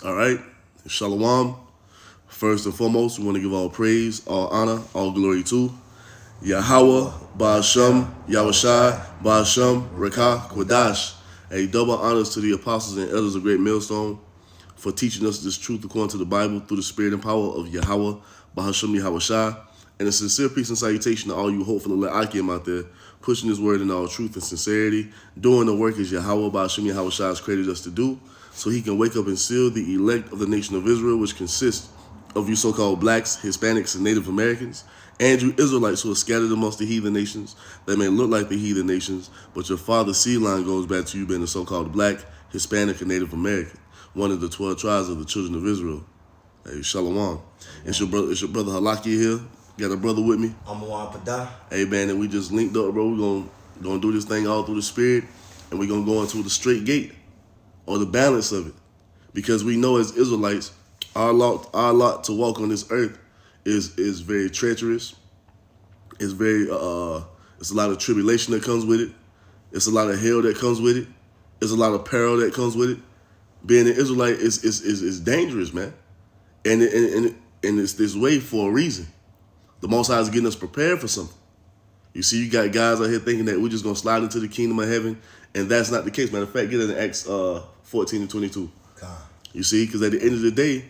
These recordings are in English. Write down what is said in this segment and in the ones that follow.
All right. Shalom. First and foremost, we want to give all praise, all honor, all glory to YAHAWAH, bahasham, Yahawashi, bahasham, rawchaa, qadash. A double honors to the apostles and elders of Great Millstone for teaching us this truth according to the Bible through the spirit and power of YAHAWAH, bahasham, Yahawashi. And a sincere peace and salutation to all you hopeful Akim out there, pushing this word in all truth and sincerity, doing the work as YAHAWAH, bahasham, Yahawashi has created us to do, so he can wake up and seal the elect of the nation of Israel, which consists of you so-called blacks, Hispanics, and Native Americans, and you Israelites who are scattered amongst the heathen nations that may look like the heathen nations, but your father's seed line goes back to you being a so-called black, Hispanic, and Native American, one of the 12 tribes of the children of Israel. Hey, shalom. It's your brother Halaki here. Got a brother with me. I'm Pada. Hey, man, and we just linked up, bro. We're gonna do this thing all through the spirit, and we're gonna go into the straight gate, or the balance of it, because we know as Israelites, our lot to walk on this earth is very treacherous. It's very it's a lot of tribulation that comes with it. It's a lot of hell that comes with it. It's a lot of peril that comes with it. Being an Israelite is dangerous, man, and it's this way for a reason. The Most High is getting us prepared for something. You see, you got guys out here thinking that we're just gonna slide into the kingdom of heaven, and that's not the case. Matter of fact, get it in Acts 14 and 22. You see, because at the end of the day,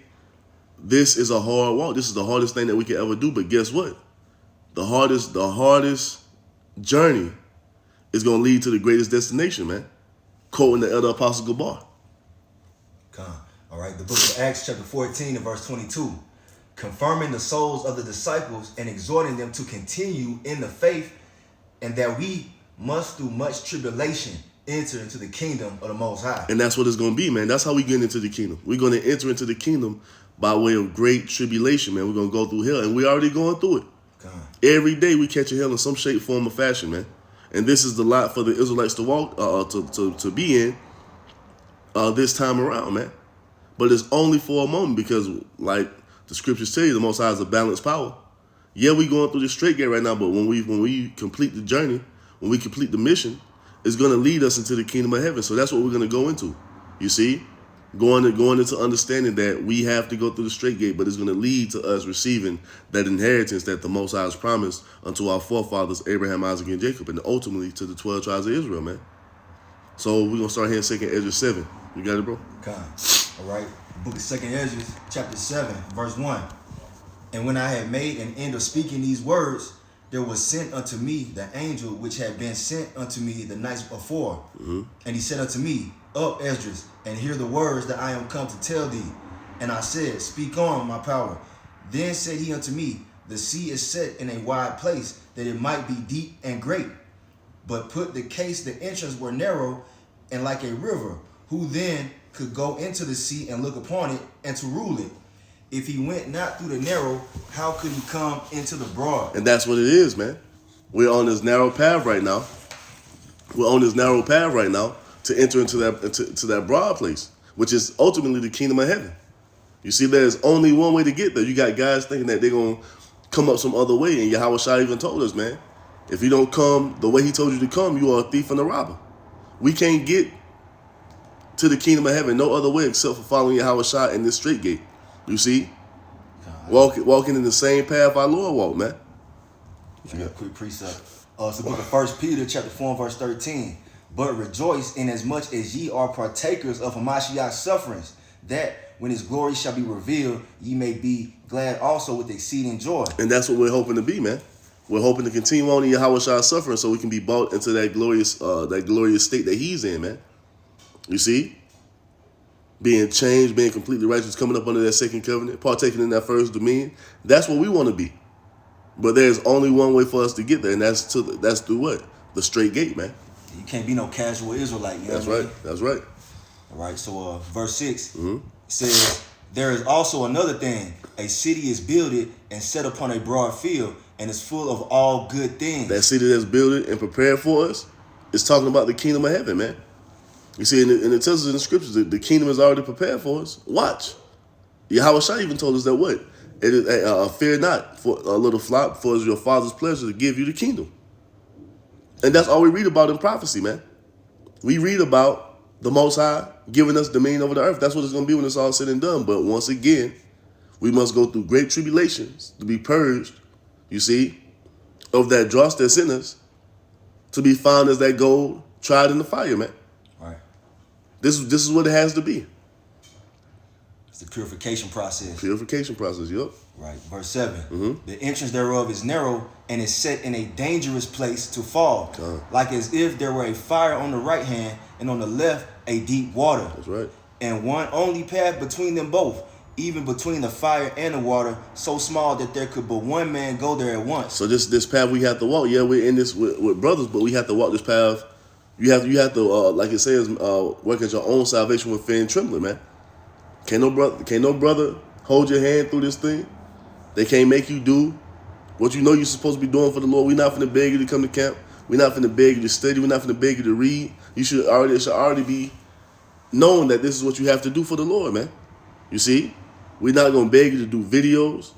this is a hard walk. This is the hardest thing that we can ever do. But guess what? The hardest journey is going to lead to the greatest destination, man. Quoting the elder apostle Gabar. All right, the book of Acts chapter 14 and verse 22. Confirming the souls of the disciples and exhorting them to continue in the faith, and that we must through much tribulation enter into the kingdom of the Most High. And that's what it's going to be, man. That's how we get into the kingdom. We're going to enter into the kingdom by way of great tribulation, man. We're going to go through hell, and we're already going through it. Every day we catch a hell in some shape, form, or fashion, man. And this is the lot for the Israelites to walk, to be in this time around, man. But it's only for a moment, because like the scriptures tell you, the Most High is a balanced power. Yeah, we're going through the straight gate right now, but when we complete the journey, when we complete the mission, it's going to lead us into the kingdom of heaven. So that's what we're going to go into. You see? Going into understanding that we have to go through the straight gate, but it's going to lead to us receiving that inheritance that the Most High has promised unto our forefathers, Abraham, Isaac, and Jacob, and ultimately to the 12 tribes of Israel, man. So we're going to start here in 2 Ezra 7. You got it, bro? All right. The book of 2 Ezra, chapter 7, verse 1. And when I had made an end of speaking these words, there was sent unto me the angel which had been sent unto me the nights before. And he said unto me, Up, Esdras, and hear the words that I am come to tell thee. And I said, Speak on, my power. Then said he unto me, The sea is set in a wide place, that it might be deep and great. But put the case, the entrance were narrow and like a river. Who then could go into the sea and look upon it and to rule it? If he went not through the narrow, how could he come into the broad? And that's what it is, man. We're on this narrow path right now. We're on this narrow path right now to enter into that broad place, which is ultimately the kingdom of heaven. You see, there's only one way to get there. You got guys thinking that they're going to come up some other way, and Yahawashi even told us, man, if you don't come the way he told you to come, you are a thief and a robber. We can't get to the kingdom of heaven no other way except for following Yahawashi in this straight gate. You see? Walking in the same path our Lord walked, man. Yeah, quick precept. It's the book of 1 Peter, chapter 4, and verse 13. But rejoice inasmuch as ye are partakers of Hamashiach's sufferings, that when his glory shall be revealed, ye may be glad also with exceeding joy. And that's what we're hoping to be, man. We're hoping to continue on in Yahawashi's suffering so we can be brought into that glorious state that he's in, man. You see? Being changed, being completely righteous, coming up under that second covenant, partaking in that first dominion. That's what we want to be. But there's only one way for us to get there, and that's through what? The straight gate, man. You can't be no casual Israelite. You know That's right. That's right. All right. So verse 6 says, There is also another thing. A city is builded and set upon a broad field, and is full of all good things. That city that's built and prepared for us is talking about the kingdom of heaven, man. You see, and it tells us in the scriptures that the kingdom is already prepared for us. Watch. Yahawashi even told us that what? It is, fear not, for a little flock, for it's your father's pleasure to give you the kingdom. And that's all we read about in prophecy, man. We read about the Most High giving us dominion over the earth. That's what it's going to be when it's all said and done. But once again, we must go through great tribulations to be purged, you see, of that dross that's in us, to be found as that gold tried in the fire, man. Right. This is what it has to be. It's the purification process. Purification process, yup. Right. Verse 7. The entrance thereof is narrow and is set in a dangerous place to fall, like as if there were a fire on the right hand and on the left a deep water. That's right. And one only path between them both, even between the fire and the water, so small that there could but one man go there at once. So this path we have to walk. Yeah, we're in this with brothers, but we have to walk this path. You have to like it says, work at your own salvation with fear and trembling, man. Can't no brother hold your hand through this thing. They can't make you do what you know you're supposed to be doing for the Lord. We're not finna beg you to come to camp. We're not finna beg you to study. We're not finna beg you to read. It should already be known that this is what you have to do for the Lord, man. You see, we're not gonna beg you to do videos.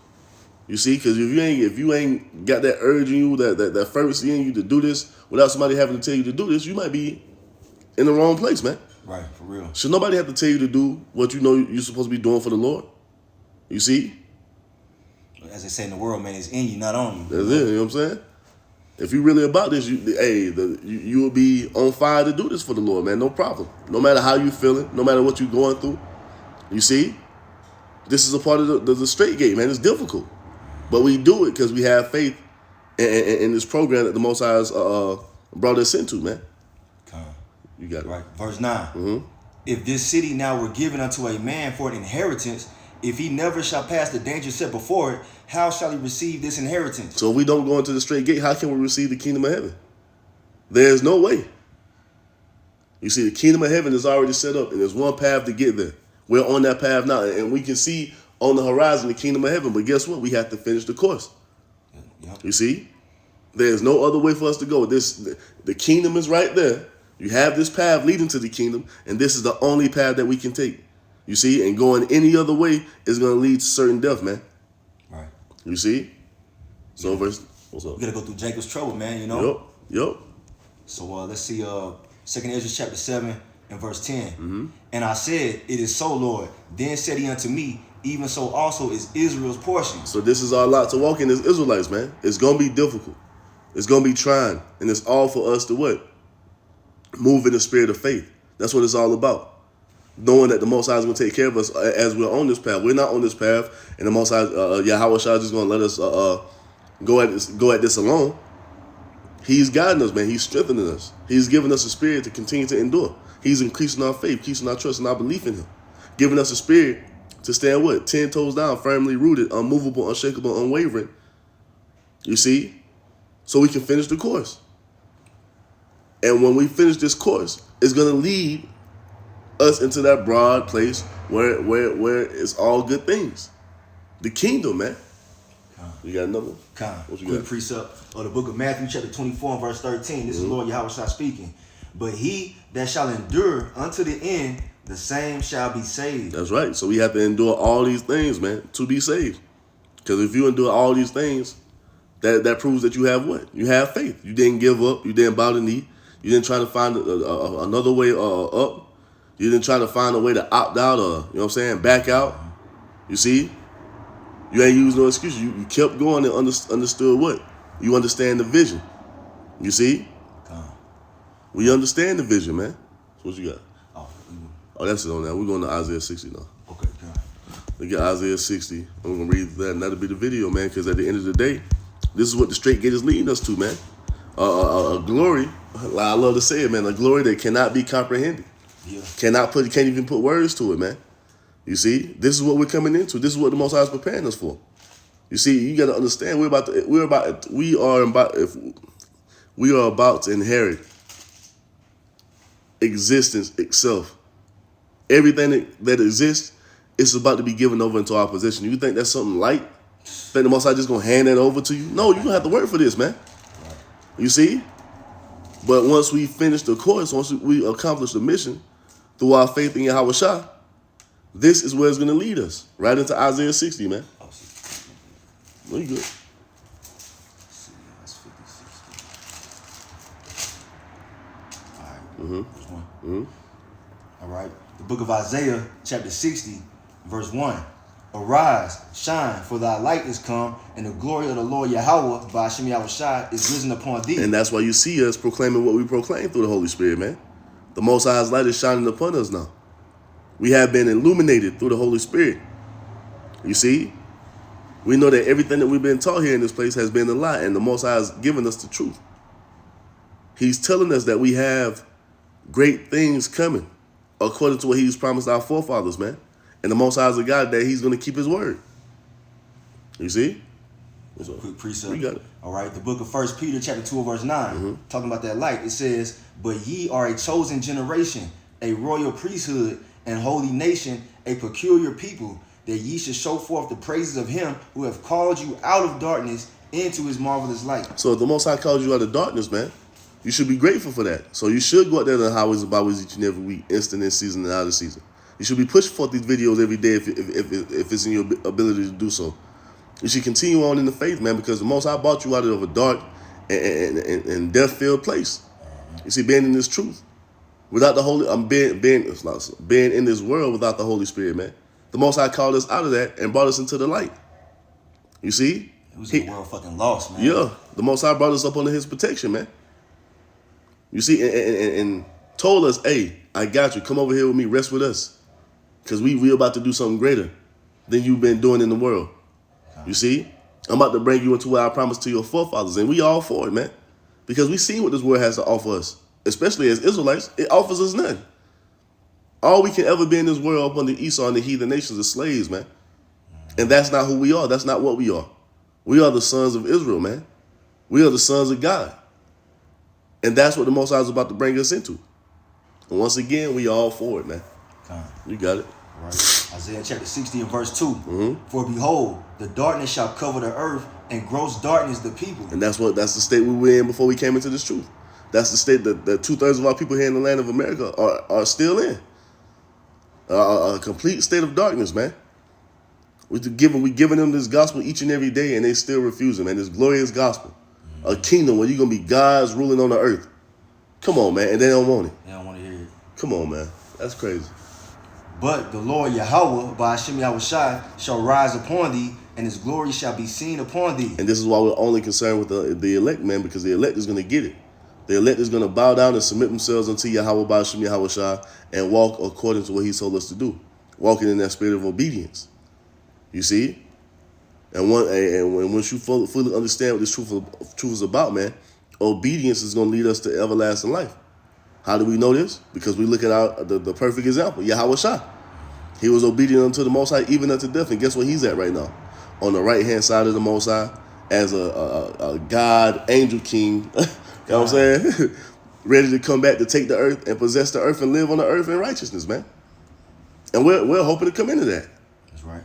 You see, because if you ain't got that urge in you, that fervency in you to do this without somebody having to tell you to do this, you might be in the wrong place, man. Right, for real. Should nobody have to tell you to do what you know you're supposed to be doing for the Lord? You see? As they say in the world, man, it's in you, not on you. That's it, you know what I'm saying? If you're really about this, you will be on fire to do this for the Lord, man. No problem. No matter how you feeling, no matter what you're going through. You see? This is a part of the straight gate, man. It's difficult. But we do it because we have faith in this program that the Most High has brought us into, man. You got it. Right. Verse 9. If this city now were given unto a man for an inheritance, if he never shall pass the danger set before it, how shall he receive this inheritance? So if we don't go into the straight gate, how can we receive the kingdom of heaven? There's no way. You see, the kingdom of heaven is already set up, and there's one path to get there. We're on that path now, and we can see on the horizon the kingdom of heaven. But guess what? We have to finish the course. Yep. You see? There's no other way for us to go. The kingdom is right there. You have this path leading to the kingdom, and this is the only path that we can take. You see? And going any other way is going to lead to certain death, man. Right. You see? So, what's up? We got to go through Jacob's trouble, man, you know? Yup. So, let's see, 2nd Ezra chapter 7 and verse 10. And I said, it is so, Lord. Then said he unto me, even so also is Israel's portion. So this is our lot to walk in as Israelites, man. It's going to be difficult. It's going to be trying. And it's all for us to what? Move in the spirit of faith. That's what it's all about. Knowing that the Most High is going to take care of us as we're on this path. We're not on this path, and the Most High, Yahawashi, is just going to let us go at this alone. He's guiding us, man. He's strengthening us. He's giving us a spirit to continue to endure. He's increasing our faith, increasing our trust and our belief in him. Giving us a spirit to stand what? 10 toes down, firmly rooted, unmovable, unshakable, unwavering. You see? So we can finish the course. And when we finish this course, it's going to lead us into that broad place where it's all good things. The kingdom, man. You got another? What you got? Precept of the book of Matthew, chapter 24, and verse 13. This is Lord Yahawashi speaking. But he that shall endure unto the end, the same shall be saved. That's right. So we have to endure all these things, man, to be saved. Because if you endure all these things, that proves that you have what? You have faith. You didn't give up. You didn't bow the knee. You didn't try to find another way up. You didn't try to find a way to opt out or, you know what I'm saying, back out. You see? You ain't used no excuse. You kept going and understood what? You understand the vision. You see? We understand the vision, man. So what you got? Oh, that's it on that. We're going to Isaiah 60 now. Okay, We get Isaiah 60. And we're going to read that, and that'll be the video, man, because at the end of the day, this is what the straight gate is leading us to, man. A glory, like I love to say it, man, a glory that cannot be comprehended. Yeah. Can't even put words to it, man. You see, this is what we're coming into. This is what the Most High is preparing us for. You see, you got to understand we are about to inherit existence itself. Everything that exists is about to be given over into our possession. You think that's something light? Think the Most High just gonna hand that over to you? No, you're gonna have to work for this, man. You see? But once we finish the course, once we accomplish the mission through our faith in Yahawashi, this is where it's gonna lead us. Right into Isaiah 60, man. No, you good. That's 50, 60. All right. Which one? right. The book of Isaiah, chapter 60, verse 1. Arise, shine, for thy light is come, and the glory of the Lord YAHAWAH, bahasham Yahawashi, is risen upon thee. And that's why you see us proclaiming what we proclaim through the Holy Spirit, man. The Most High's light is shining upon us now. We have been illuminated through the Holy Spirit. You see? We know that everything that we've been taught here in this place has been a lie, and the Most High has given us the truth. He's telling us that we have great things coming according to what he's promised our forefathers, man. And the Most High is a God that he's going to keep his word. You see? So, quick precept. You got it. All right. The book of 1 Peter chapter 2 verse 9, talking about that light. It says, but ye are a chosen generation, a royal priesthood, and holy nation, a peculiar people, that ye should show forth the praises of him who have called you out of darkness into his marvelous light. So if the Most High called you out of darkness, man, you should be grateful for that. So you should go out there to the highways and byways each and every week, instant in season and out of season. You should be pushing forth these videos every day if it's in your ability to do so. You should continue on in the faith, man, because the Most High brought you out of a dark and death-filled place. You see, being in this truth. Without the Holy, being in this world without the Holy Spirit, man. The Most High called us out of that and brought us into the light. You see? It was in the world fucking lost, man. Yeah. The Most High brought us up under his protection, man. You see, and told us, hey, I got you. Come over here with me. Rest with us. Because we about to do something greater than you've been doing in the world. You see? I'm about to bring you into what I promised to your forefathers. And we all for it, man. Because we see what this world has to offer us. Especially as Israelites, it offers us none. All we can ever be in this world up under Esau and the heathen nations is slaves, man. And that's not who we are. That's not what we are. We are the sons of Israel, man. We are the sons of God. And that's what the Most High is about to bring us into. And once again, we all for it, man. You got it. Right. Isaiah chapter 60 and verse 2. For behold, the darkness shall cover the earth, and gross darkness the people. And that's the state we were in before we came into this truth. That's the state that 2/3 of our people here in the land of America are still in. A complete state of darkness, man. We giving them this gospel each and every day, and they still refusing, man. This glorious gospel. A kingdom where you're going to be God's ruling on the earth. Come on, man. And they don't want it. They don't want to hear it. Come on, man. That's crazy. But the Lord YAHAWAH, bahasham Yahawashi, shall rise upon thee, and his glory shall be seen upon thee. And this is why we're only concerned with the elect, man, because the elect is going to get it. The elect is going to bow down and submit themselves unto YAHAWAH, bahasham Yahawashi, and walk according to what he told us to do. Walking in that spirit of obedience. You see? And once you fully understand what this truth is about, man, obedience is going to lead us to everlasting life. How do we know this? Because we look at the perfect example, Yahawashi. He was obedient unto the Most High, even unto death. And guess where he's at right now? On the right-hand side of the Most High, as a God, angel king. You know what I'm saying? Ready to come back to take the earth and possess the earth and live on the earth in righteousness, man. And we're hoping to come into that. That's right.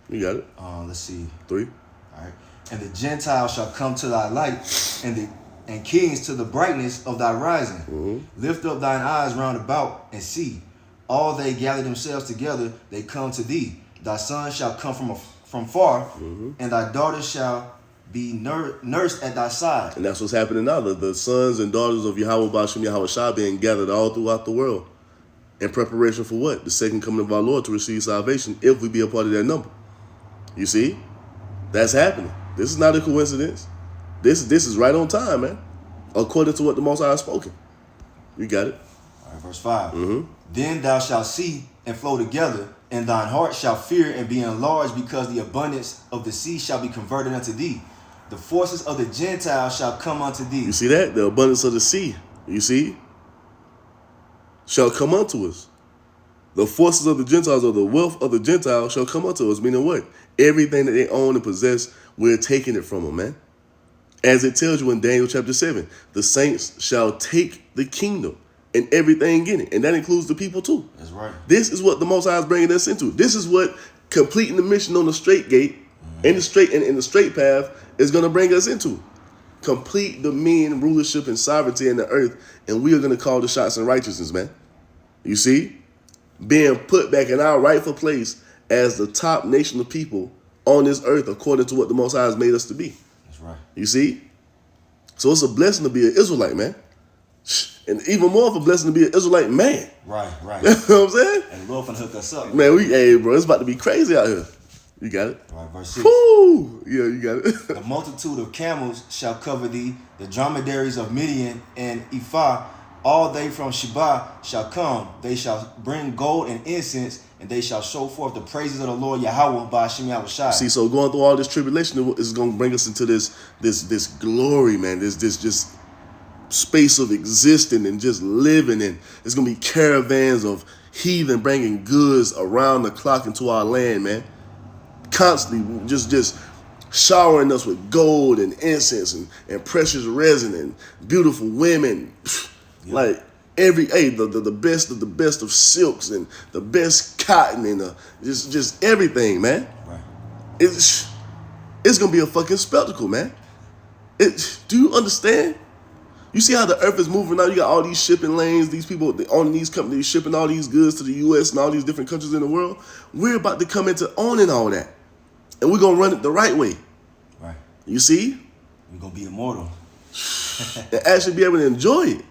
You got it. Let's see. 3. All right. And the Gentiles shall come to thy light, and kings to the brightness of thy rising. Lift up thine eyes round about and see. All they gather themselves together, they come to thee. Thy sons shall come from far, and thy daughters shall be nursed at thy side. And that's what's happening now. The sons and daughters of YAHAWAH, bahasham Yahawashi, being gathered all throughout the world in preparation for what? The second coming of our Lord to receive salvation, if we be a part of that number. You see? That's happening. This is not a coincidence. This is right on time, man. According to what the Most High has spoken. You got it. All right, verse 5. Then thou shalt see and flow together, and thine heart shall fear and be enlarged, because the abundance of the sea shall be converted unto thee. The forces of the Gentiles shall come unto thee. You see that? The abundance of the sea, you see, shall come unto us. The forces of the Gentiles, or the wealth of the Gentiles, shall come unto us. Meaning what? Everything that they own and possess, we're taking it from them, man. As it tells you in Daniel chapter 7, the saints shall take the kingdom and everything in it. And that includes the people too. That's right. This is what the Most High is bringing us into. This is what completing the mission on the straight gate, in the straight path, is going to bring us into. Complete dominion, rulership, and sovereignty in the earth. And we are going to call the shots in righteousness, man. You see? Being put back in our rightful place as the top nation of people on this earth, according to what the Most High has made us to be. That's right. You see? So it's a blessing to be an Israelite, man. And even more of a blessing to be an Israelite man. Right, right. You know what I'm saying? And the Lord finna hook us up. Man, hey, bro, it's about to be crazy out here. You got it? Right, verse 6. Woo! Yeah, you got it. The multitude of camels shall cover thee, the dromedaries of Midian and Ephah, all they from Sheba shall come. They shall bring gold and incense, and they shall show forth the praises of the Lord YAHAWAH bahasham Yahawashi. See, so going through all this tribulation is going to bring us into this glory, man. This just space of existing and just living, and it's going to be caravans of heathen bringing goods around the clock into our land, man. Constantly just showering us with gold and incense and precious resin and beautiful women. Yep. Like the best of the best of silks and the best cotton and just everything, man. Right. It's gonna be a fucking spectacle, man. Do you understand? You see how the earth is moving now? You got all these shipping lanes, these people owning these companies, shipping all these goods to the U.S. and all these different countries in the world. We're about to come into owning all that. And we're going to run it the right way. Right. You see? We're going to be immortal. And actually be able to enjoy it.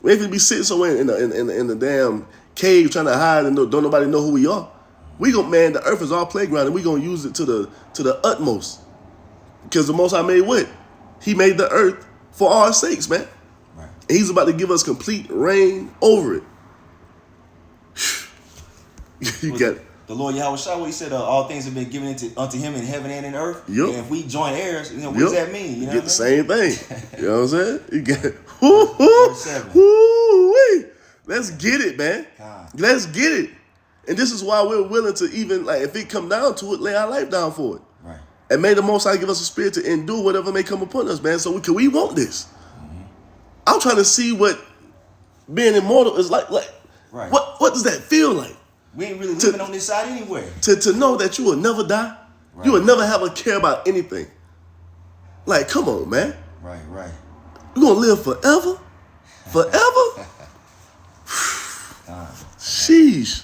We ain't going to be sitting somewhere in the damn cave trying to hide and don't nobody know who we are. We going, man, the earth is our playground and we're going to use it to the utmost. Because the Most High made what? He made the earth for our sakes, man. Right. And he's about to give us complete reign over it. You got it. The Lord Yahawashi, he said all things have been given unto him in heaven and in earth. Yep. And if we join heirs, what does that mean? You know get the same thing. You know what I'm saying? You get it. Let's get it, man. God. Let's get it. And this is why we're willing to even, like, if it come down to it, lay our life down for it. Right. And may the Most High give us a spirit to endure whatever may come upon us, man. So we want this. Mm-hmm. I'm trying to see what being immortal is like. Right. What does that feel like? We ain't really living on this side anywhere. To know that you will never die. Right. You will never have a care about anything. Like, come on, man. Right. You're going to live forever? Forever? Sheesh.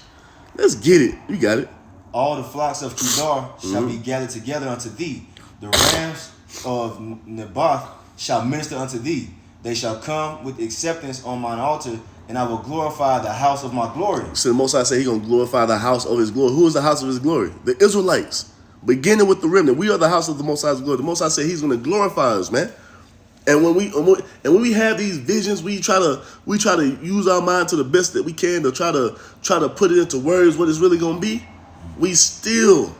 Let's get it. You got it. All the flocks of Kedar shall be gathered together unto thee. The rams of Naboth shall minister unto thee. They shall come with acceptance on mine altar, and I will glorify the house of my glory. So the Most High say he's going to glorify the house of his glory. Who is the house of his glory? The Israelites. Beginning with the remnant. We are the house of the Most High's glory. The Most High said he's going to glorify us, man. And when we have these visions, we try to use our mind to the best that we can to try to put it into words what it's really going to be. We still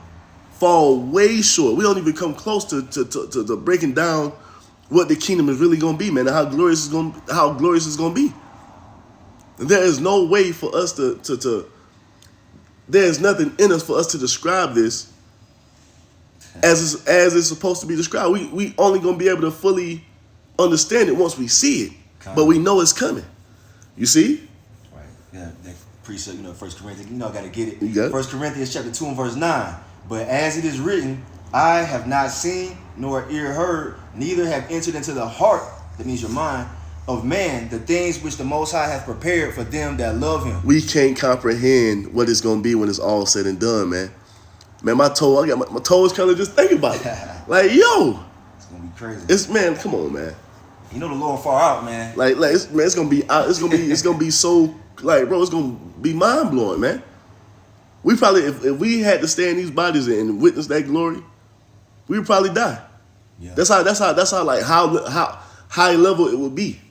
fall way short. We don't even come close to breaking down what the kingdom is really going to be, man, and how glorious it's going to be. And there is no way for us there's nothing in us for us to describe this as it's supposed to be described. We only going to be able to fully understand it once we see it, but we know it's coming. You see? Right. Yeah, that precept, 1 Corinthians, I got to get it. You got it? 1 Corinthians chapter 2 and verse 9. But as it is written, I have not seen, nor ear heard, neither have entered into the heart, that means your mind, of man, the things which the Most High hath prepared for them that love him. We can't comprehend what it's going to be when it's all said and done, man. Man, my toes kind of just thinking about it. Like, yo. It's going to be crazy. Man, come on, man. You know the Lord far out, man. It's gonna be so, like, bro, it's gonna be mind blowing, man. We probably, if we had to stay in these bodies and witness that glory, we would probably die. Yeah. That's how like how high level it would be.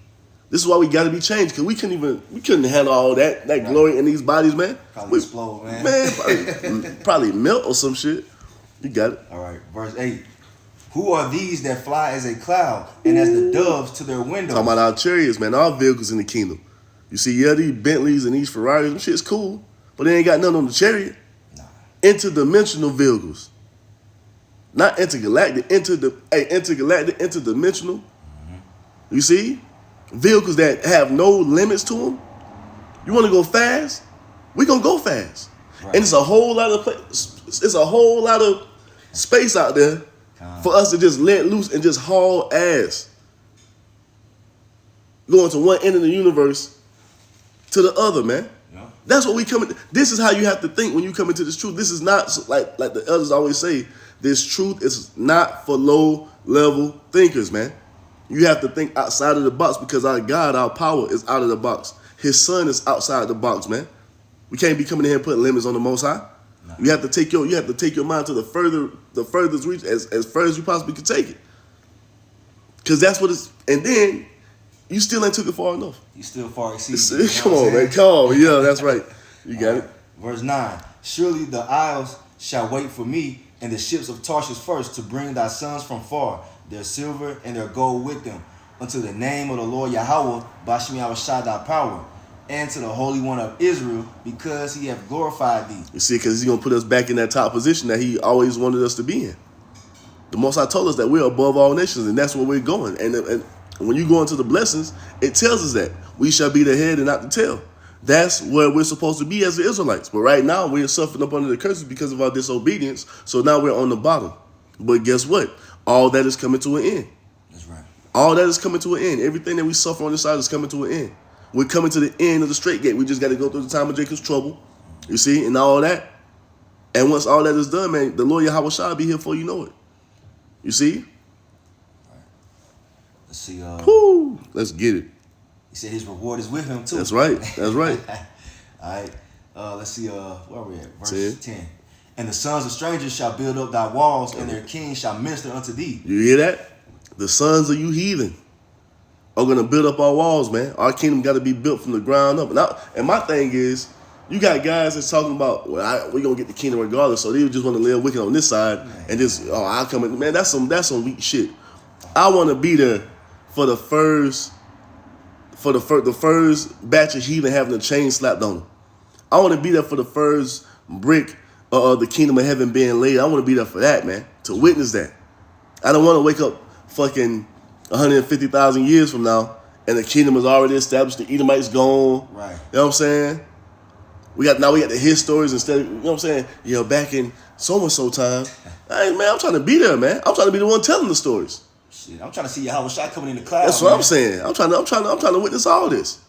This is why we got to be changed, because we couldn't handle all that glory in these bodies, man. Probably explode, man. Man, probably melt or some shit. You got it. All right, verse 8. Who are these that fly as a cloud and as the doves to their windows? Talking about our chariots, man, our vehicles in the kingdom. You see, yeah, these Bentleys and these Ferraris, them shit's cool, but they ain't got nothing on the chariot. Nah. Interdimensional vehicles. Not intergalactic, intergalactic, interdimensional. Mm-hmm. You see? Vehicles that have no limits to them. You want to go fast? We gonna go fast. Right. And it's a whole lot of space out there for us to just let loose and just haul ass. Going to one end of the universe to the other, man. Yeah. That's what we come into. This is how you have to think when you come into this truth. This is not like the elders always say, this truth is not for low level thinkers, man. You have to think outside of the box because our God, our power is out of the box. His son is outside the box, man. We can't be coming in here and putting limits on the Most High. No. You have to take your mind to the furthest reach as far as you possibly can take it. Because that's what it's, and then you still ain't took it far enough. You still far exceeding. Come on, man. Come on. Yeah, that's right. You got it. Verse 9. Surely the isles shall wait for me, and the ships of Tarshish first, to bring thy sons from far, their silver and their gold with them, unto the name of the Lord YAHAWAH, bahasham Yahawashi thy power, and to the Holy One of Israel, because he hath glorified thee. You see, because he's going to put us back in that top position that he always wanted us to be in. The Most High told us that we're above all nations, and that's where we're going. And when you go into the blessings, it tells us that we shall be the head and not the tail. That's where we're supposed to be as the Israelites. But right now, we're suffering up under the curses because of our disobedience. So now we're on the bottom. But guess what? All that is coming to an end. That's right. All that is coming to an end. Everything that we suffer on this side is coming to an end. We're coming to the end of the straight gate. We just got to go through the time of Jacob's trouble. You see? And all that. And once all that is done, man, the Lord Yahawashi will be here before you know it. You see? All right. Let's see. Woo, let's get it. He said his reward is with him too. That's right. That's right. All right. Let's see. Where are we at? Verse 10. And the sons of strangers shall build up thy walls, and their kings shall minister unto thee. You hear that? The sons of you heathen are going to build up our walls, man. Our kingdom got to be built from the ground up. And my thing is, you got guys that's talking about, well, we're going to get the kingdom regardless, so they just want to live wicked on this side, and just, I'll come in. Man, that's some weak shit. I want to be there for the first batch of heathen having a chain slapped on them. I want to be there for the first brick of the kingdom of heaven being laid. I want to be there for that, man, to witness that. I don't want to wake up fucking 150,000 years from now and the kingdom is already established, the Edomites gone. Right. You know what I'm saying? We got the his stories instead of, you know what I'm saying? Yeah, back in so-and-so time. Hey, man, I'm trying to be there, man. I'm trying to be the one telling the stories. Shit, I'm trying to see Yahawashi coming in the clouds. That's what I'm saying. I'm trying to witness all this.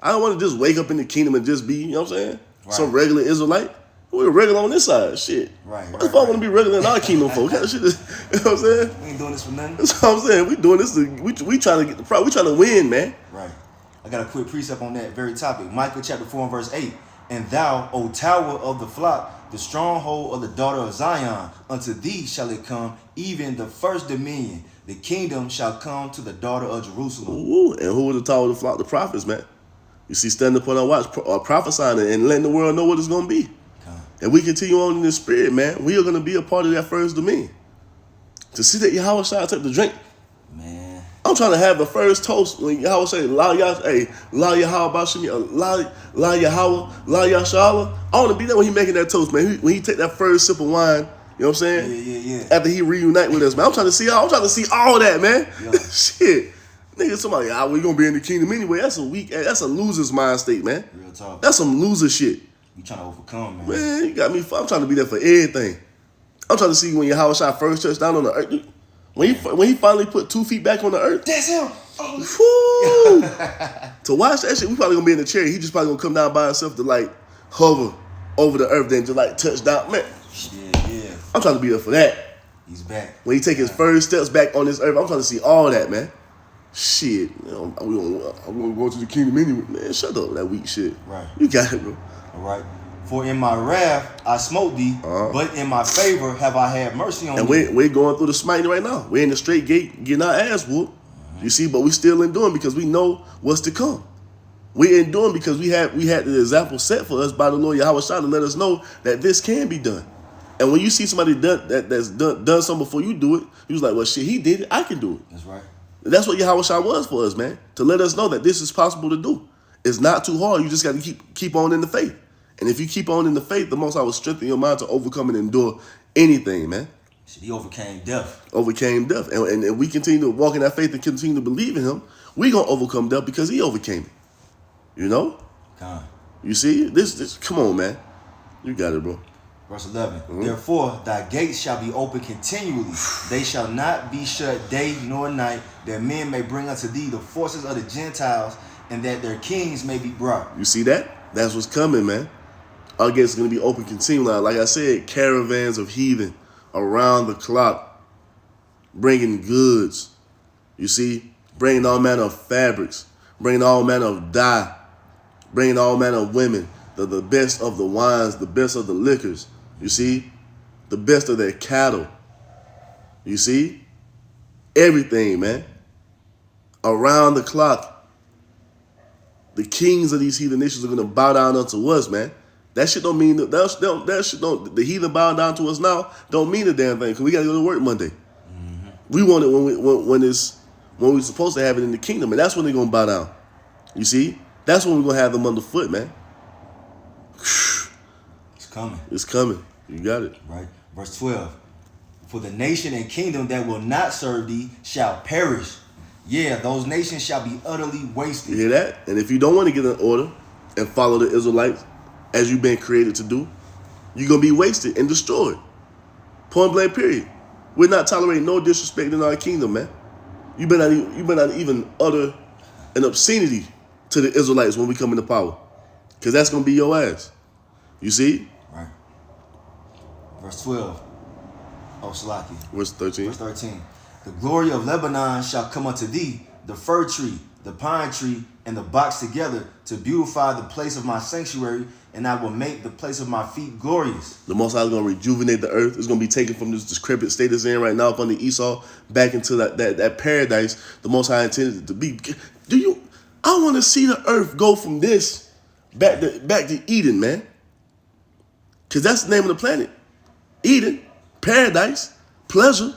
I don't want to just wake up in the kingdom and just be, you know what I'm saying? Right. Some regular Israelite. We're regular on this side. Shit. Right. What if I want to be regular in our kingdom, folks? That shit is, you know what I'm saying? We ain't doing this for nothing. That's what I'm saying. We doing this we trying to get the prize. We trying to win, man. Right. I got a quick precept on that very topic. Micah chapter 4 and verse 8. And thou, O tower of the flock, the stronghold of the daughter of Zion, unto thee shall it come, even the first dominion. The kingdom shall come to the daughter of Jerusalem. Ooh, and who was the tower of the flock? The prophets, man. You see, standing upon our watch, prophesying and letting the world know what it's going to be. And we continue on in this spirit, man. We are going to be a part of that first dominion. To see that Yahawashi take the drink. Man. I'm trying to have the first toast when Yahweh say, La Yahweh, La Yahweh, La Yahweh, La Yahshua. I want to be there when he making that toast, man. When he take that first sip of wine, you know what I'm saying? Yeah. After he reunite with us, man. I'm trying to see all that, man. Yeah. Shit. Nigga, somebody, we going to be in the kingdom anyway. That's a loser's mind state, man. Real talk. That's some loser shit. You trying to overcome, man. Man, you got me. I'm trying to be there for everything. I'm trying to see when Yahawashi first touched down on the earth. When he finally put 2 feet back on the earth. That's him. Oh. To watch that shit, we probably gonna be in the chair. He just probably gonna come down by himself to like hover over the earth, then just like touch down. Man, yeah. I'm trying to be there for that. He's back. When he take his first steps back on this earth, I'm trying to see all that, man. Shit, I'm gonna go to the kingdom anyway. Man, shut up with that weak shit. Right. You got it, bro. All right. For in my wrath I smote thee, but in my favor have I had mercy on thee. And we're going through the smiting right now. We're in the straight gate getting our ass whooped. You see, but we still enduring because we know what's to come. We're enduring because we had the example set for us by the Lord Yahawashi to let us know that this can be done. And when you see somebody that's done something before you do it, you was like, well, shit, he did it. I can do it. That's right. That's what Yahawashi was for us, man. To let us know that this is possible to do. It's not too hard. You just got to keep on in the faith. And if you keep on in the faith, the Most High will strengthen your mind to overcome and endure anything, man. He overcame death. Overcame death. And we continue to walk in that faith and continue to believe in him. We're going to overcome death because he overcame it. You know? God. You see? This. Come on, man. You got it, bro. Verse 11. Therefore, thy gates shall be open continually. They shall not be shut day nor night, that men may bring unto thee the forces of the Gentiles, and that their kings may be brought. You see that? That's what's coming, man. Our gates are going to be open continually. Like I said, caravans of heathen around the clock bringing goods. You see? bringing all manner of fabrics, bringing all manner of dye, bringing all manner of women, the best of the wines, the best of the liquors, you see? The best of their cattle, you see? Everything, man. Around the clock. The kings of these heathen nations are going to bow down unto us, man. That shit don't mean, that shit don't, the heathen bowing down to us now don't mean a damn thing, because we got to go to work Monday. Mm-hmm. We want it when we're supposed to have it in the kingdom, and that's when they're going to bow down. You see? That's when we're going to have them underfoot, man. It's coming. It's coming. You got it. Right. Verse 12. For the nation and kingdom that will not serve thee shall perish. Yeah, those nations shall be utterly wasted. You hear that? And if you don't want to get in order and follow the Israelites as you've been created to do, you're going to be wasted and destroyed. Point blank, period. We're not tolerating no disrespect in our kingdom, man. You better not even utter an obscenity to the Israelites when we come into power, because that's going to be your ass. You see? Right. Verse 12. Oh, Salaki. Verse 13. Verse 13. The glory of Lebanon shall come unto thee, the fir tree, the pine tree, and the box together, to beautify the place of my sanctuary, and I will make the place of my feet glorious. The Most High is going to rejuvenate the earth. It's going to be taken from this decrepit state it's in right now up under Esau back into that paradise the Most High intended it to be. I want to see the earth go from this back to Eden, man. Because that's the name of the planet. Eden, paradise, pleasure.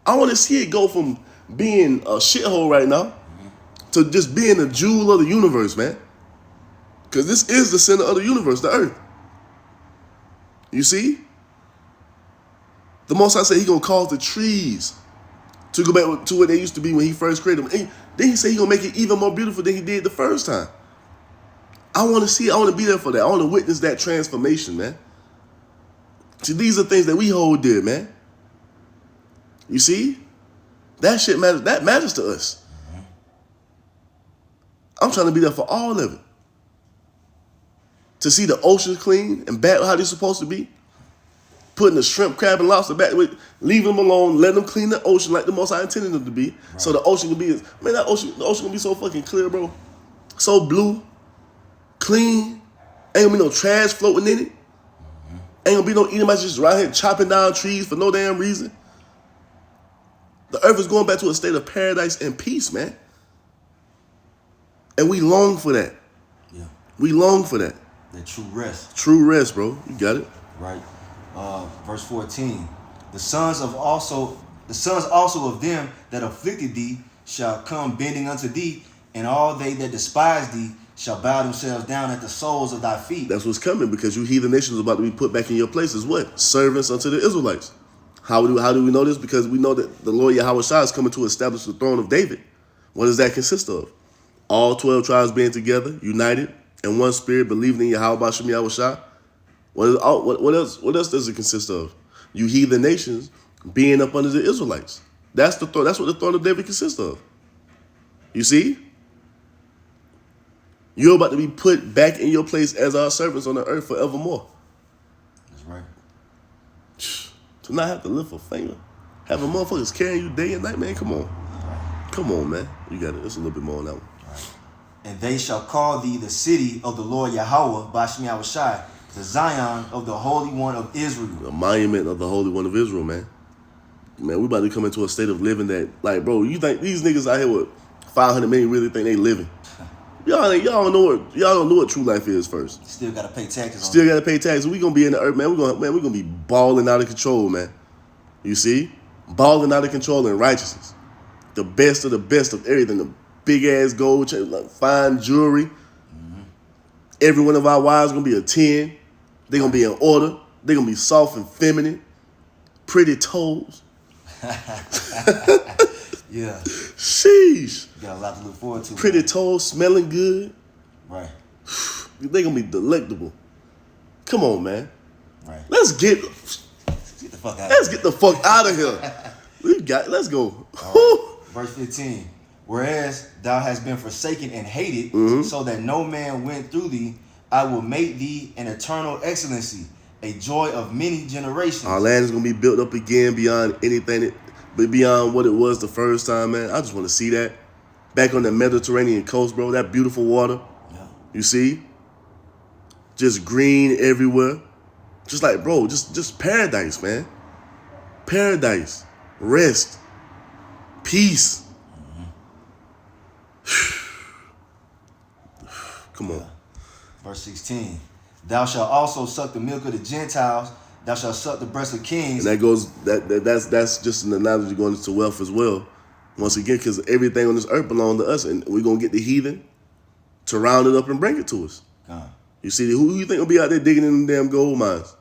I want to see it go from being a shithole right now to just being a jewel of the universe, man. Because this is the center of the universe, the earth. You see? The Most High said He's going to cause the trees to go back to what they used to be when He first created them. And then He said He's going to make it even more beautiful than He did the first time. I want to see it. I want to be there for that. I want to witness that transformation, man. See, these are things that we hold dear, man. You see? That shit matters. That matters to us. I'm trying to be there for all of it. To see the oceans clean and back how they're supposed to be. Putting the shrimp, crab, and lobster back, leaving them alone, letting them clean the ocean like the Most High intended them to be. Right. So the ocean can be, man, the ocean gonna be so fucking clear, bro. So blue, clean, ain't gonna be no trash floating in it. Ain't gonna be no eating just around here chopping down trees for no damn reason. The earth is going back to a state of paradise and peace, man. And we long for that. Yeah. We long for that. That true rest. True rest, bro. You got it. Right. Verse 14. The sons also of them that afflicted thee shall come bending unto thee, and all they that despise thee shall bow themselves down at the soles of thy feet. That's what's coming, because you heathen nations are about to be put back in your places. What? Servants unto the Israelites. How do we know this? Because we know that the Lord Yahawashi is coming to establish the throne of David. What does that consist of? All 12 tribes being together, united, in one spirit, believing in Yahweh Bashem Yahawashi. What else does it consist of? You heathen nations being up under the Israelites. That's the throne. That's what the throne of David consists of. You see? You're about to be put back in your place as our servants on the earth forevermore. That's right. To not have to lift a finger. Having motherfuckers carrying you day and night, man. Come on. Come on, man. You got it. It's a little bit more on that one. And they shall call thee the city of the Lord Yahawah, Bashem Yahawashi, the Zion of the Holy One of Israel. The monument of the Holy One of Israel, man. Man, we about to come into a state of living that, like, bro, you think these niggas out here with 500 million really think they living? Y'all don't know what true life is first. Still gotta pay taxes. Still gotta pay taxes. We gonna be in the earth, man. We're gonna be balling out of control, man. You see, balling out of control in righteousness. The best of everything. The big ass gold chain, like fine jewelry. Mm-hmm. Every one of our wives gonna be a 10. They gonna be in order. They gonna be soft and feminine, pretty toes. Yeah. Sheesh. You got a lot to look forward to. Pretty toes, smelling good. Right. They gonna be delectable. Come on, man. Right. Let's get the fuck out. Let's get the fuck out of here. Let's go. Right. Verse 15. Whereas thou hast been forsaken and hated, so that no man went through thee, I will make thee an eternal excellency, a joy of many generations. Our land is gonna be built up again beyond anything, but beyond what it was the first time, man. I just want to see that. back on the Mediterranean coast, bro. That beautiful water. Yeah. You see? Just green everywhere. Just like, bro, just paradise, man. Paradise. Rest. Peace. Come on. Verse 16. Thou shalt also suck the milk of the Gentiles. Thou shalt suck the breast of kings. And that goes, that's just an analogy going into wealth as well. Once again, because everything on this earth belongs to us, and we're going to get the heathen to round it up and bring it to us. You see, who you think will be out there digging in them damn gold mines?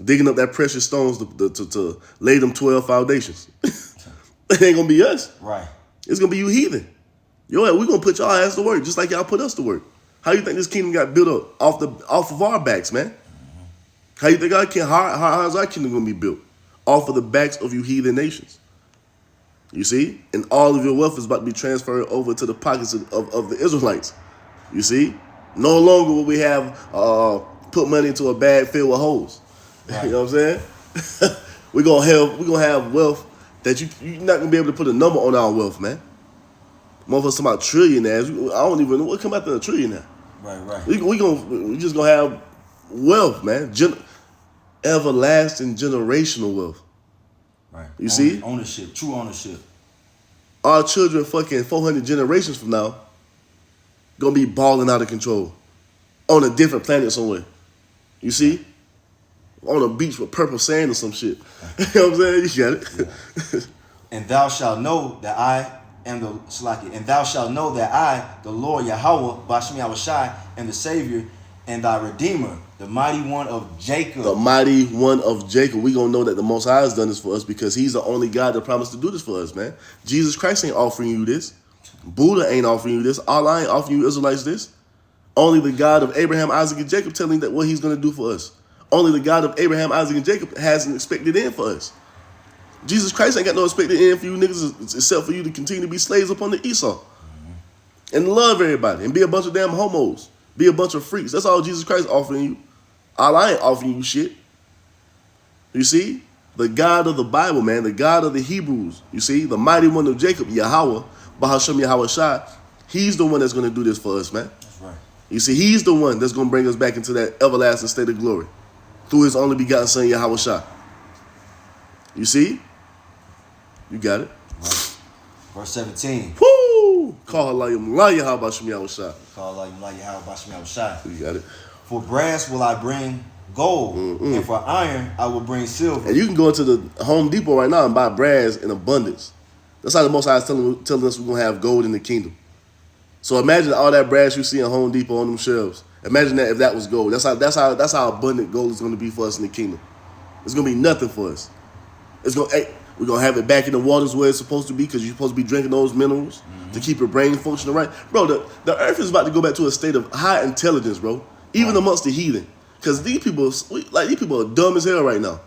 Digging up that precious stones to lay them 12 foundations. It ain't going to be us. Right. It's going to be you heathen. We're going to put y'all ass to work just like y'all put us to work. How you think this kingdom got built up? Off of our backs, man. How you think how's our kingdom going to be built? Off of the backs of you heathen nations. You see? And all of your wealth is about to be transferred over to the pockets of the Israelites. You see? No longer will we have put money into a bag filled with holes. Right. You know what I'm saying? we're gonna have wealth that you're not gonna be able to put a number on our wealth, man. Motherfuckers talking about trillionaires. I don't even know what come after a trillionaire. Right. We just gonna have wealth, man. Everlasting generational wealth. Right. You see? Ownership, true ownership. Our children fucking 400 generations from now gonna be balling out of control on a different planet somewhere. You see? On a beach with purple sand or some shit. You know what I'm saying? You got it. Yeah. And thou shalt know that I am the Lord YAHAWAH, bahasham Yahawashi, am the Savior and thy Redeemer, the mighty one of Jacob. The mighty one of Jacob. We gonna know that the Most High has done this for us because he's the only God that promised to do this for us, man. Jesus Christ ain't offering you this. Buddha ain't offering you this. Allah ain't offering you Israelites this. Only the God of Abraham, Isaac, and Jacob telling that what he's gonna do for us. Only the God of Abraham, Isaac, and Jacob has an expected end for us. Jesus Christ ain't got no expected end for you niggas except for you to continue to be slaves upon the Esau. And love everybody and be a bunch of damn homos. Be a bunch of freaks. That's all Jesus Christ offering you. Allah ain't offering you shit. You see? The God of the Bible, man. The God of the Hebrews. You see? The mighty one of Jacob, YAHAWAH, bahasham Yahawashi. He's the one that's going to do this for us, man. That's right. You see? He's the one that's going to bring us back into that everlasting state of glory. Through his only begotten son, Yahawashi. You see? You got it. Right. Verse 17. Woo! Call Allah Yahawashi bahasham Yahawashi. Call Allah Yahawashi bahasham Yahawashi. You got it. For brass will I bring gold, and for iron I will bring silver. And you can go into the Home Depot right now and buy brass in abundance. That's how the Most High is telling us we're going to have gold in the kingdom. So imagine all that brass you see in Home Depot on them shelves. Imagine that if that was gold. That's how abundant gold is going to be for us in the kingdom. It's going to be nothing for us. We're going to have it back in the waters where it's supposed to be because you're supposed to be drinking those minerals to keep your brain functioning right. Bro, the earth is about to go back to a state of high intelligence, bro. Even amongst the heathen. Because these people are dumb as hell right now.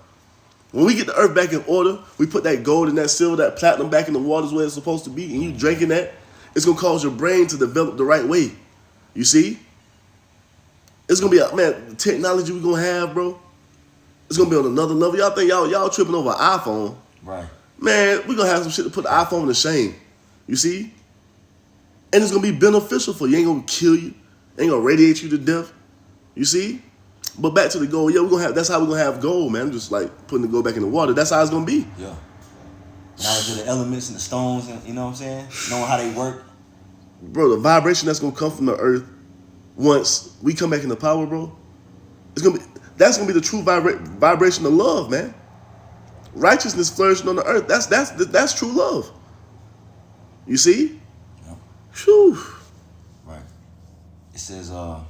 When we get the earth back in order, we put that gold and that silver, that platinum back in the waters where it's supposed to be, and you drinking that, it's going to cause your brain to develop the right way. You see? It's going to be, the technology we're going to have, bro, it's going to be on another level. Y'all think y'all tripping over an iPhone. Right. Man, we're going to have some shit to put the iPhone to shame. You see? And it's going to be beneficial for you. Ain't going to kill you. Ain't going to radiate you to death. You see? But back to the gold. Yeah, that's how we're going to have gold, man. Just like putting the gold back in the water. That's how it's going to be. Yeah. Knowledge of the elements and the stones, and you know what I'm saying? Knowing how they work. Bro, the vibration that's going to come from the earth once we come back into power, bro, that's going to be the true vibration of love, man. Righteousness flourishing on the earth. That's true love. You see? Yeah. Whew. Right. It says, let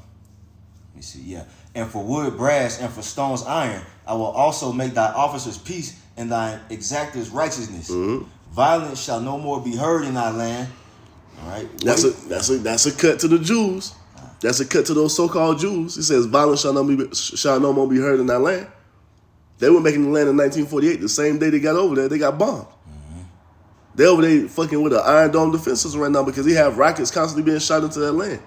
me see, yeah. And for wood, brass, and for stones, iron, I will also make thy officers peace and thy exactors righteousness. Violence shall no more be heard in thy land. All right. That's a cut to the Jews. That's a cut to those so-called Jews. It says violence shall no more be heard in thy land. They were making the land in 1948. The same day they got over there, they got bombed. They over there fucking with an Iron Dome defense system right now because they have rockets constantly being shot into that land.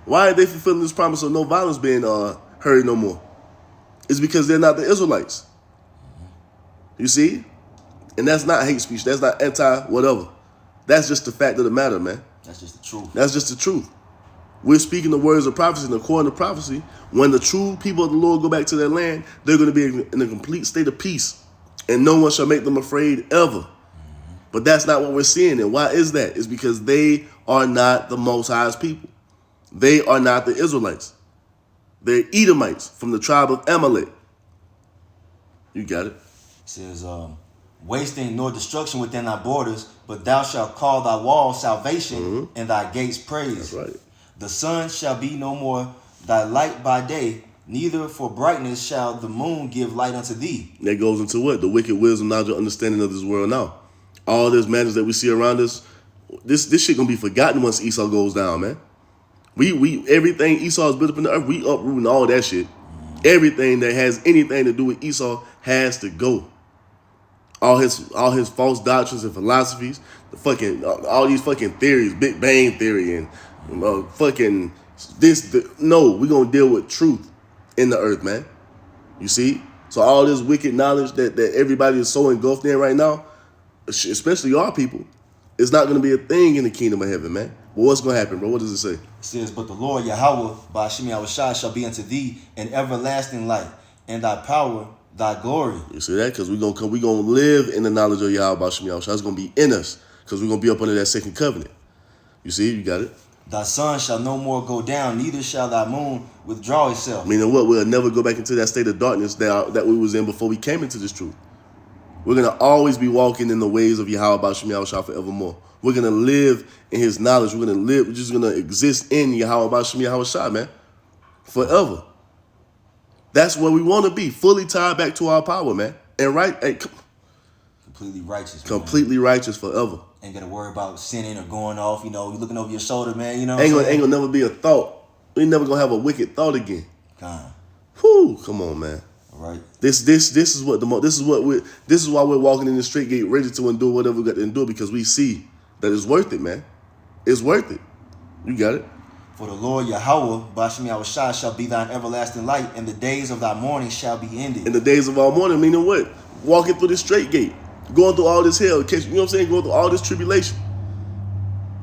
Why are they fulfilling this promise of no violence being heard no more? It's because they're not the Israelites. You see? And that's not hate speech. That's not anti-whatever. That's just the fact of the matter, man. That's just the truth. That's just the truth. We're speaking the words of prophecy, and according to prophecy, when the true people of the Lord go back to their land, they're going to be in a complete state of peace, and no one shall make them afraid ever. But that's not what we're seeing. And why is that? It's because they are not the Most High's people. They are not the Israelites. They're Edomites from the tribe of Amalek. You got it. It says, wasting nor destruction within thy borders, but thou shalt call thy walls salvation and thy gates praise. That's right. The sun shall be no more thy light by day, neither for brightness shall the moon give light unto thee. That goes into what? The wicked wisdom, knowledge, and understanding of this world now. All this madness that we see around us, this shit gonna be forgotten once Esau goes down, man. We everything Esau has built up in the earth, we uprooting all that shit. Everything that has anything to do with Esau has to go. All his false doctrines and philosophies, all these fucking theories, Big Bang Theory and fucking this. No, we're gonna deal with truth in the earth, man. You see? So all this wicked knowledge that everybody is so engulfed in right now, especially our people, it's not gonna be a thing in the kingdom of heaven, man. Well, what's gonna happen, bro? What does it say? It says, but the Lord YAHAWAH, bahasham Yahawashi, shall be unto thee an everlasting light, and thy power, thy glory. You see that? Because we gonna live in the knowledge of Yahweh bahasham Yahawashi. It's gonna be in us, because we're gonna be up under that second covenant. You see? You got it? Thy sun shall no more go down, neither shall thy moon withdraw itself. Meaning what? We'll never go back into that state of darkness that we was in before we came into this truth. We're going to always be walking in the ways of Yahweh bahasham Yahawashi forevermore. We're going to live in his knowledge. We're just going to exist in Yahweh bahasham Yahawashi, man. Forever. That's where we want to be. Fully tied back to our power, man. And Completely righteous. Completely righteous forever. Ain't got to worry about sinning or going off. You know, you looking over your shoulder, man. You know ain't gonna never be a thought. We never going to have a wicked thought again. God. Whew, come on, man. All right. This is why we're walking in the straight gate, ready to endure whatever we got to endure, because we see that it's worth it, man. It's worth it. You got it. For the Lord YAHAWAH, bahasham Yahawashi, shall be thine everlasting light, and the days of thy mourning shall be ended. In the days of our mourning, meaning what? Walking through the straight gate, going through all this hell, you know what I'm saying? Going through all this tribulation.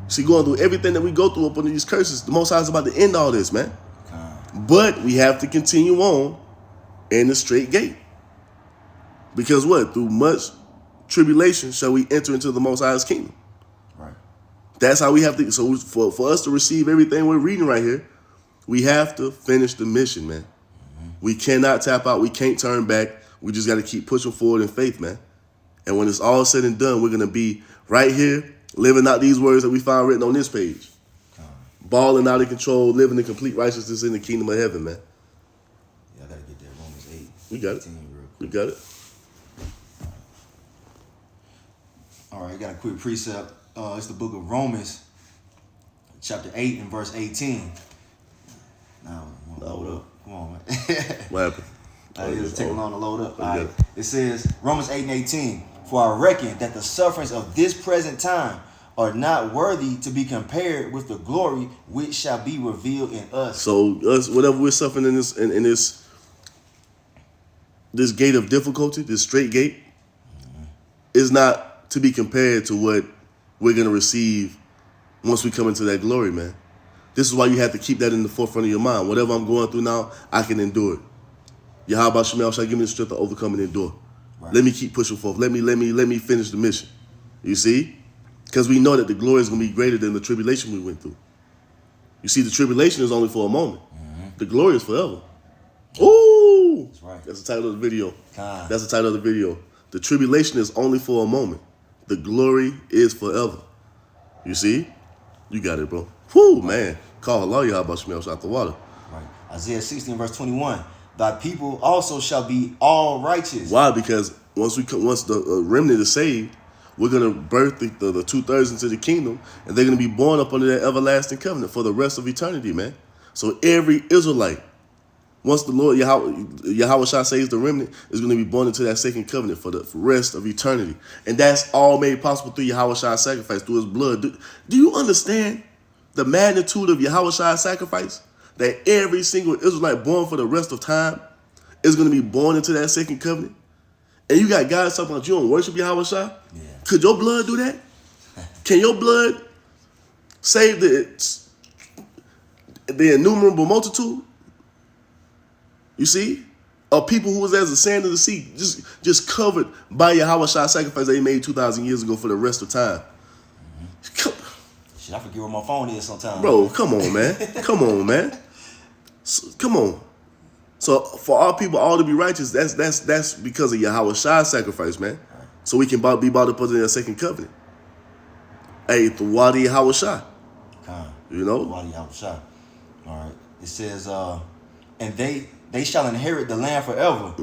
See, going through everything that we go through up under these curses, the Most High is about to end all this, man. But we have to continue on in the straight gate. Because what? Through much tribulation shall we enter into the Most High's kingdom. Right. That's how we have to. So for us to receive everything we're reading right here, we have to finish the mission, man. We cannot tap out. We can't turn back. We just got to keep pushing forward in faith, man. And when it's all said and done, we're going to be right here, living out these words that we find written on this page. Balling out of control, living in complete righteousness in the kingdom of heaven, man. Yeah, I got to get that Romans 8. You got it. You got it. All right, got a quick precept. It's the book of Romans, chapter 8 and verse 18. Now, load up. Come on, man. What happened? It's taking long to load up. All right. It says, Romans 8 and 18, for I reckon that the sufferings of this present time are not worthy to be compared with the glory which shall be revealed in us. So us, whatever we're suffering in this gate of difficulty, this straight gate, is not to be compared to what we're going to receive once we come into that glory, man. This is why you have to keep that in the forefront of your mind. Whatever I'm going through now, I can endure it. Yahweh bahasham shall give me the strength to overcome and endure. Right. Let me keep pushing forth. Let me finish the mission. You see? Because we know that the glory is going to be greater than the tribulation we went through. You see, the tribulation is only for a moment. The glory is forever. Ooh! That's right. That's the title of the video. That's the title of the video. The tribulation is only for a moment. The glory is forever. You see? You got it, bro. Whoo, man. Call Allah Yahweh Shemel out the water. Right. Isaiah 16, verse 21. Thy people also shall be all righteous. Why? Because once the remnant is saved, we're going to birth the 2/3 into the kingdom, and they're going to be born up under that everlasting covenant for the rest of eternity, man. So every Israelite, once the Lord Yahweh saves the remnant, is going to be born into that second covenant for the rest of eternity. And that's all made possible through Yahweh's sacrifice, through his blood. Do you understand the magnitude of Yahweh's sacrifice? That every single Israelite born for the rest of time is going to be born into that second covenant? And you got guys talking about you don't worship Yahweh? Yeah. Could your blood do that? Can your blood Save the innumerable multitude. You see? Of people who was as the sand of the sea, just covered by Yahawashi sacrifice that he made 2,000 years ago for the rest of time. Shit, I forget where my phone is sometimes. Bro, come on, man. Come on, man. Come on. So for our people all to be righteous, that's because of Yahawashi sacrifice, man. Right. So we can be brought up under that second covenant. Hey, the Wadi Yahawashi. You know? Wadi Yahawashi. All right. It says, and they shall inherit the land forever,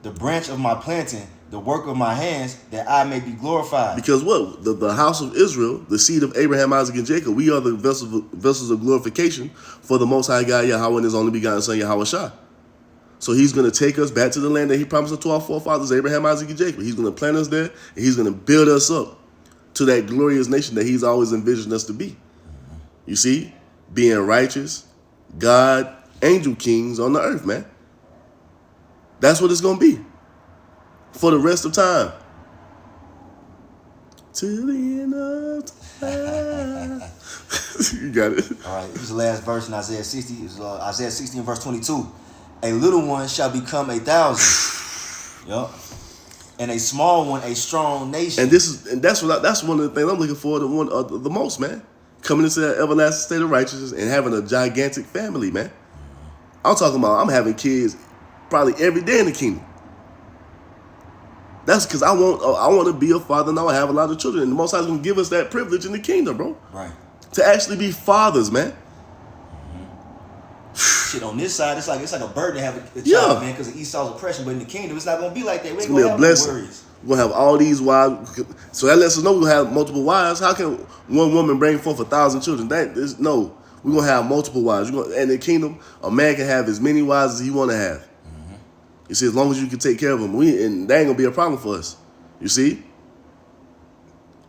the branch of my planting, the work of my hands, that I may be glorified. Because what? The house of Israel, the seed of Abraham, Isaac, and Jacob, we are the vessels of glorification for the Most High God, Yahweh, and his only begotten Son, Yahawashi. So he's going to take us back to the land that he promised to our forefathers, Abraham, Isaac, and Jacob. He's going to plant us there, and he's going to build us up to that glorious nation that he's always envisioned us to be. You see? Being righteous, God, angel kings on the earth, man. That's what it's going to be for the rest of time. Till the end of time. You got it. All right. This is the last verse in Isaiah 60. It's Isaiah 60 and verse 22. A little one shall become 1,000. Yup. And a small one a strong nation. And that's one of the things I'm looking forward to the most, man. Coming into that everlasting state of righteousness and having a gigantic family, man. I'm talking about I'm having kids probably every day in the kingdom. That's because I want to be a father and I have a lot of children. And the Most High is going to give us that privilege in the kingdom, bro. Right. To actually be fathers, man. Shit, on this side, it's like a burden to have a child, man, because of Esau's oppression. But in the kingdom, it's not going to be like that. We ain't going to have no worries. We're going to have all these wives. So that lets us know we're going to have multiple wives. How can one woman bring forth 1,000 children? No. We're going to have multiple wives. And in the kingdom, a man can have as many wives as he want to have. You see, as long as you can take care of them, and that ain't going to be a problem for us. You see?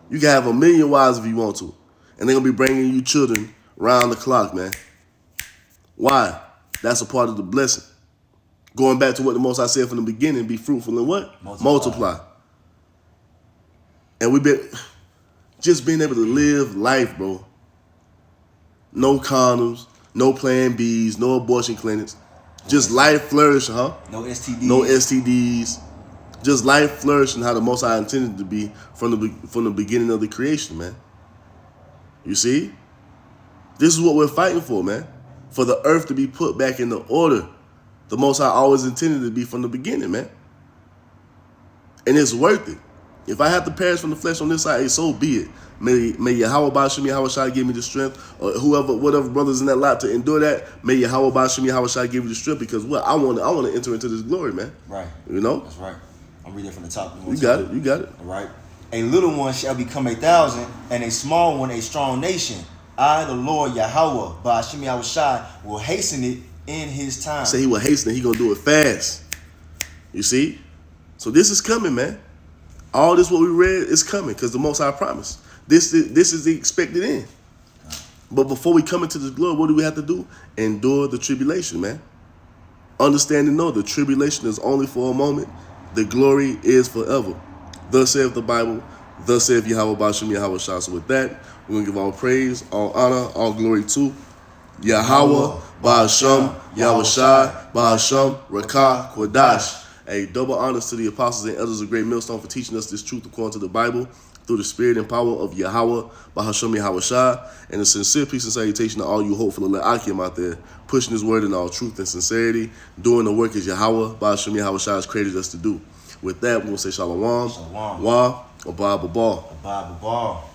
You can have 1,000,000 wives if you want to. And they're going to be bringing you children round the clock, man. Why? That's a part of the blessing. Going back to what the Most High said from the beginning, be fruitful and what? Multiply. And we've been just being able to live life, bro. No condoms, no plan Bs, no abortion clinics. Just life flourishing, huh? No STDs. No STDs. Just life flourishing how the Most High intended to be from the beginning of the creation, man. You see? This is what we're fighting for, man. For the earth to be put back in the order the Most High always intended to be from the beginning, man. And it's worth it. If I have to perish from the flesh on this side, so be it. May Yahawashi bahasham Yahawashi give me the strength, or whatever brothers in that lot to endure that. May Yahawashi bahasham Yahawashi give you the strength, because what I want to enter into this glory, man. Right. You know. That's right. I'm reading from the top. You got it. You got it. All right. A little one shall become 1,000, and a small one a strong nation. I, the Lord YAHAWAH bahasham Yahawashi, will hasten it in His time. Say He will hasten it. He gonna do it fast. You see. So this is coming, man. All this what we read is coming because the Most High promised. This is the expected end. But before we come into this glory, what do we have to do? Endure the tribulation, man. Understand and know the tribulation is only for a moment. The glory is forever. Thus saith the Bible. Thus saith Yahawashi bahasham Yahawashi. So with that, we're going to give all praise, all honor, all glory to YAHAWAH bahasham Yahawashi bahasham rawchaa qadash. A double honors to the apostles and elders of Great Millstone for teaching us this truth according to the Bible through the spirit and power of YAHAWAH bahasham Yahawashi, and a sincere peace and salutation to all you hopeful Akim out there, pushing His word in all truth and sincerity, doing the work as YAHAWAH bahasham Yahawashi has created us to do. With that, we're going to say shalom, Shalom. Wah, Abba, Ball. Abba, Ball.